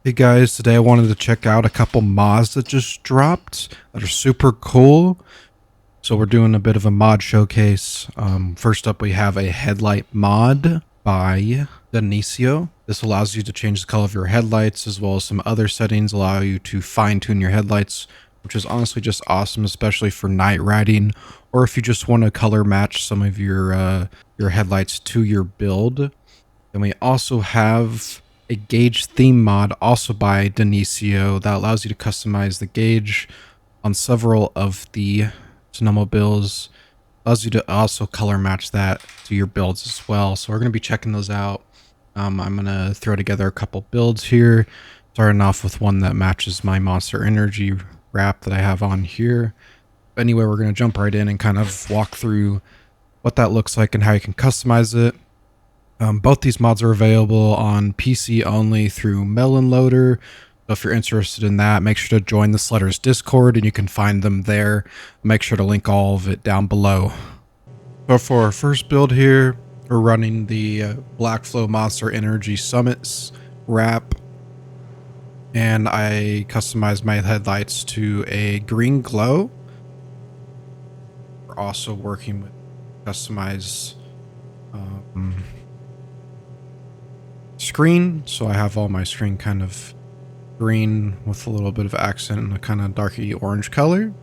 Hey guys, today I wanted to check out a couple mods that just dropped that are super cool. So we're doing a bit of a mod showcase. First up we have a headlight mod by Denisioo. This allows you to change the color of your headlights, as well as some other settings allow you to fine tune your headlights, which is honestly just awesome, especially for night riding, or if you just want to color match some of your headlights to your build. Then we also have a gauge theme mod also by Denisioo that allows you to customize the gauge on several of the snowmobiles. Allows you to also color match that to your builds as well. So we're going to be checking those out. I'm going to throw together a couple builds here, starting off with one that matches my Monster Energy wrap that I have on here. But anyway, we're going to jump right in and kind of walk through what that looks like and how you can customize it. Both these mods are available on PC only through Melon Loader. So if you're interested in that, make sure to join the Sledders Discord and you can find them there. Make sure to link all of it down below. So for our first build here, we're running the Blackflow Monster Energy Summits wrap. And I customized my headlights to a green glow. We're also working with customized screen, so I have all my screen kind of green with a little bit of accent and a kind of darky orange color.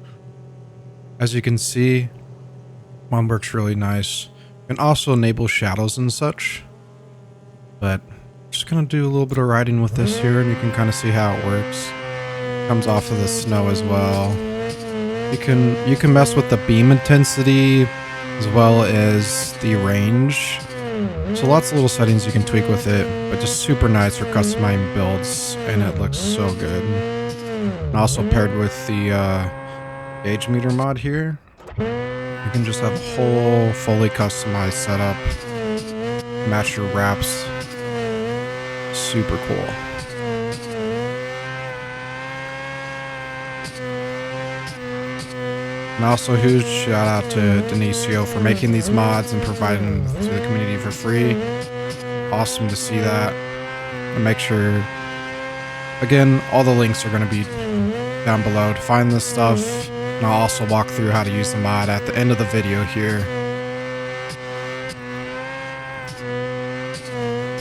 As you can see, one works really nice. You can also enable shadows and such, but I'm just gonna do a little bit of riding with this here and you can kind of see how it works. Comes off of the snow as well. You can mess with the beam intensity as well as the range. So lots of little settings you can tweak with it, but just super nice for customizing builds, and it looks so good. And also paired with the gauge meter mod here, you can just have a whole fully customized setup, match your wraps. Super cool. And also a huge shout out to Denisioo for making these mods and providing them to the community for free. Awesome to see that. And make sure, again, all the links are going to be down below to find this stuff. And I'll also walk through how to use the mod at the end of the video here.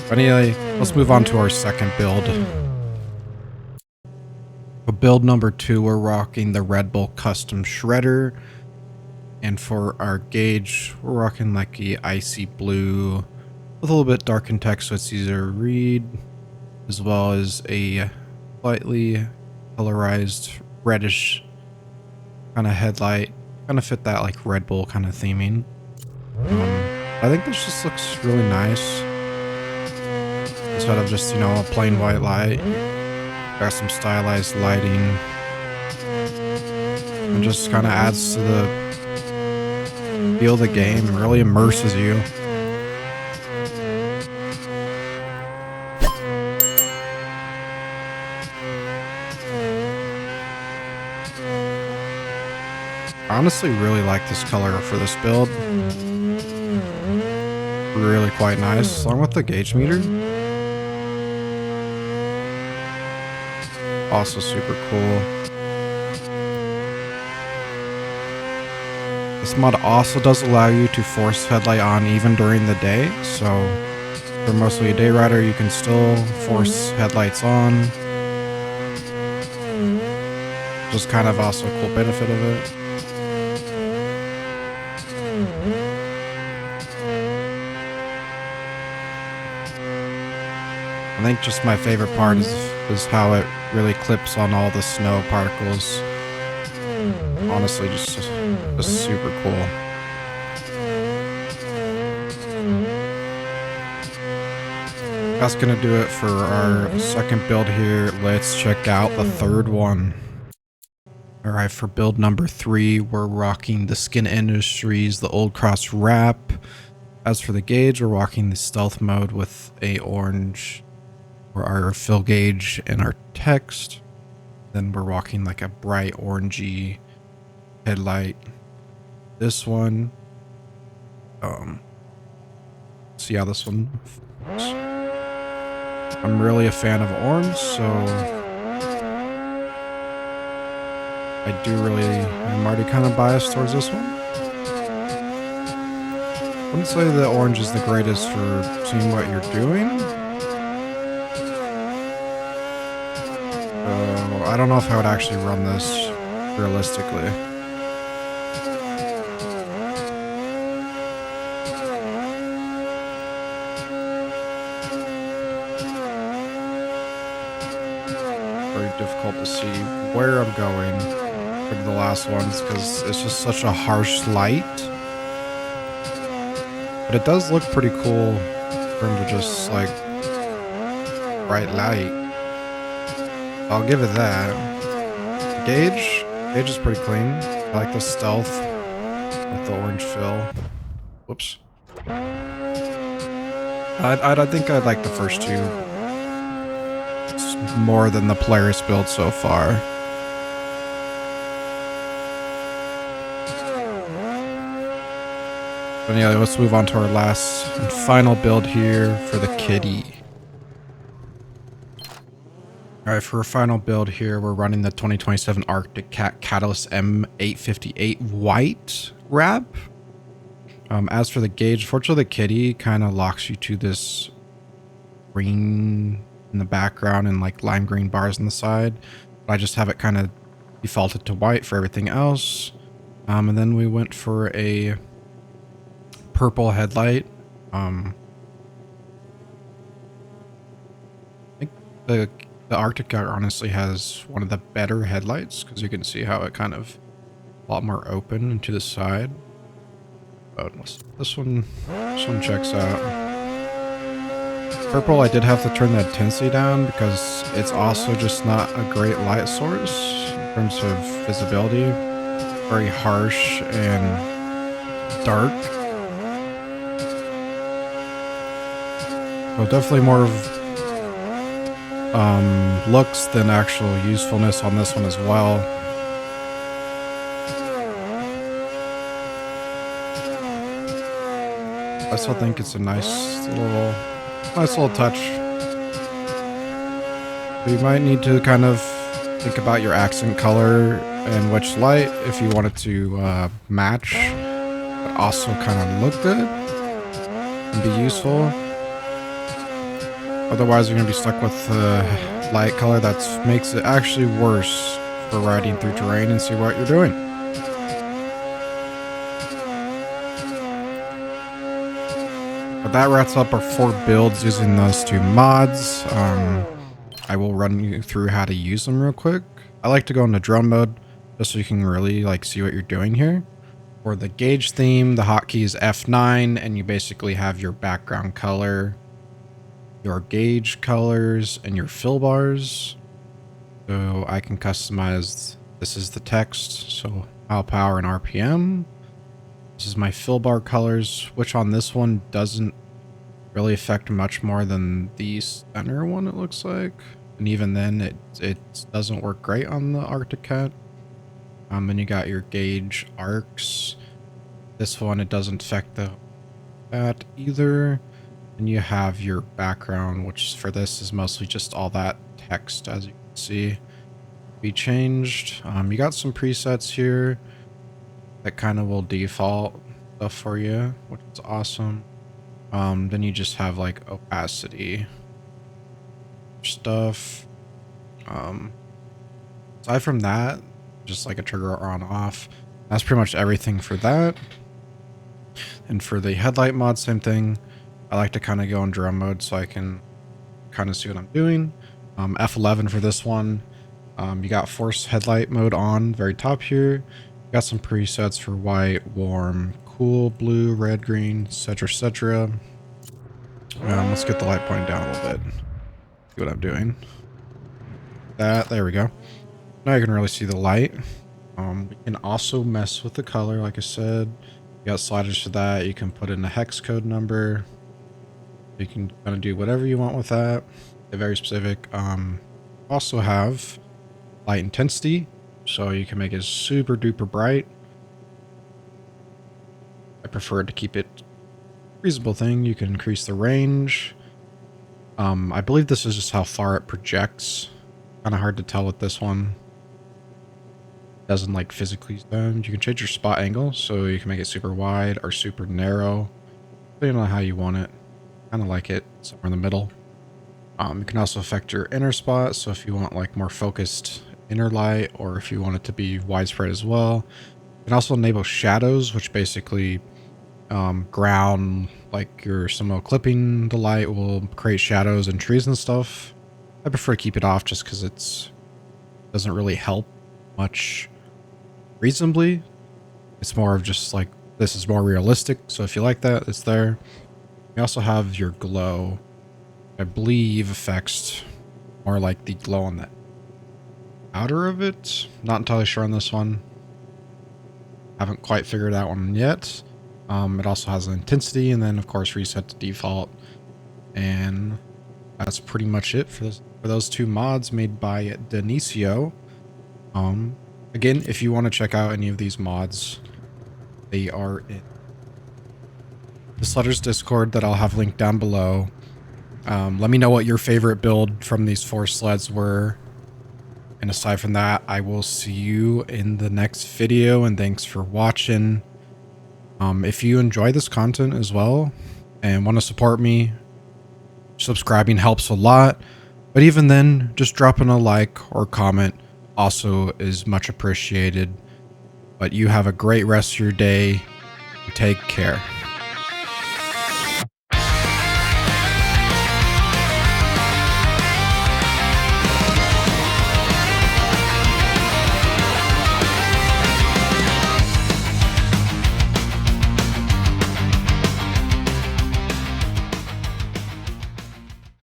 But anyway, let's move on to our second build. For build number 2, we're rocking the Red Bull Custom Shredder. And for our gauge, we're rocking like a icy blue with a little bit darkened text so it's easier to read, as well as a slightly colorized reddish kind of headlight. Kind of fit that like Red Bull kind of theming. I think this just looks really nice. Instead of just, you know, a plain white light. Got some stylized lighting. And just kind of adds to the feel of the game and really immerses you. I honestly really like this color for this build. Really quite nice, along with the gauge meter. Also super cool. This mod also does allow you to force headlight on even during the day, so for mostly a day rider you can still force headlights on. Just kind of also a cool benefit of it. I think just my favorite part is how it really clips on all the snow particles. Honestly, just super cool. That's gonna do it for our second build here. Let's check out the third one. Alright, for build number 3, we're rocking the Skin Industries, the Old Cross wrap. As for the gauge, we're rocking the stealth mode with a orange for our fill gauge and our text. Then we're rocking like a bright orangey headlight. This one, see how this one fits. I'm really a fan of orange, so I'm already kind of biased towards this one. I wouldn't say the orange is the greatest for seeing what you're doing. So I don't know if I would actually run this realistically. Very difficult to see where I'm going for the last ones because it's just such a harsh light. But it does look pretty cool for him to just like bright light. I'll give it that. Gauge is pretty clean. I like the stealth with the orange fill. Whoops. I think I'd like the first two more than the Polaris build so far. But yeah, let's move on to our last and final build here for the kitty. Alright, for our final build here, we're running the 2027 Arctic Cat Catalyst M858 white wrap. As for the gauge, fortunately the kitty kind of locks you to this green in the background and like lime green bars on the side. But I just have it kind of defaulted to white for everything else. And then we went for a purple headlight. I think the Arctic Cat honestly has one of the better headlights because you can see how it kind of a lot more open and to the side. But this one checks out. Purple, I did have to turn the intensity down because it's also just not a great light source in terms of visibility. Very harsh and dark. So definitely more of looks than actual usefulness on this one as well. I still think it's a nice little touch. But you might need to kind of think about your accent color and which light if you want it to match, but also kind of look good and be useful. Otherwise, you're going to be stuck with the light color that makes it actually worse for riding through terrain and see what you're doing. But that wraps up our 4 builds using those 2 mods. I will run you through how to use them real quick. I like to go into drone mode just so you can really like see what you're doing here. For the gauge theme, the hotkey is F9 and you basically have your background color, your gauge colors, and your fill bars. So I can customize, this is the text, so mile power and RPM. This is my fill bar colors, which on this one doesn't really affect much more than the center one, it looks like. And even then, it doesn't work great on the Arctic Cat. Then you got your gauge arcs. This one, it doesn't affect that either. And you have your background, which for this is mostly just all that text, as you can see, be changed. You got some presets here that kind of will default stuff for you, which is awesome. Then you just have like opacity stuff. Aside from that, just like a trigger on off. That's pretty much everything for that. And for the headlight mod, same thing. I like to kind of go in drone mode so I can kind of see what I'm doing. F11 for this one. You got force headlight mode on very top here. Got some presets for white, warm, cool, blue, red, green, etc, etc. Let's get the light point down a little bit. See what I'm doing. There we go. Now you can really see the light. We can also mess with the color, like I said. You got sliders for that. You can put in a hex code number. You can kind of do whatever you want with that. They're very specific. Also have light intensity, so you can make it super duper bright. I prefer to keep it a reasonable thing. You can increase the range. I believe this is just how far it projects. Kind of hard to tell with this one. Doesn't like physically zone. You can change your spot angle, so you can make it super wide or super narrow. Depending on how you want it. Kind of like it somewhere in the middle. You can also affect your inner spot, so if you want like more focused inner light, or if you want it to be widespread as well. You can also enable shadows, which basically ground, like your Samo clipping the light will create shadows and trees and stuff. I prefer to keep it off just because it's doesn't really help much reasonably. It's more of just like, this is more realistic, so if you like that, it's there. You also have your glow, I believe affects more like the glow on the outer of it. Not entirely sure on this one. Haven't quite figured that one yet. It also has an intensity, and then of course reset to default. And that's pretty much it for those two mods made by Denisioo. Again, if you want to check out any of these mods, they are in the Sledders Discord that I'll have linked down below. Let me know what your favorite build from these 4 sleds were. And aside from that, I will see you in the next video, and thanks for watching. If you enjoy this content as well and want to support me, subscribing helps a lot. But even then, just dropping a like or comment also is much appreciated. But you have a great rest of your day. Take care.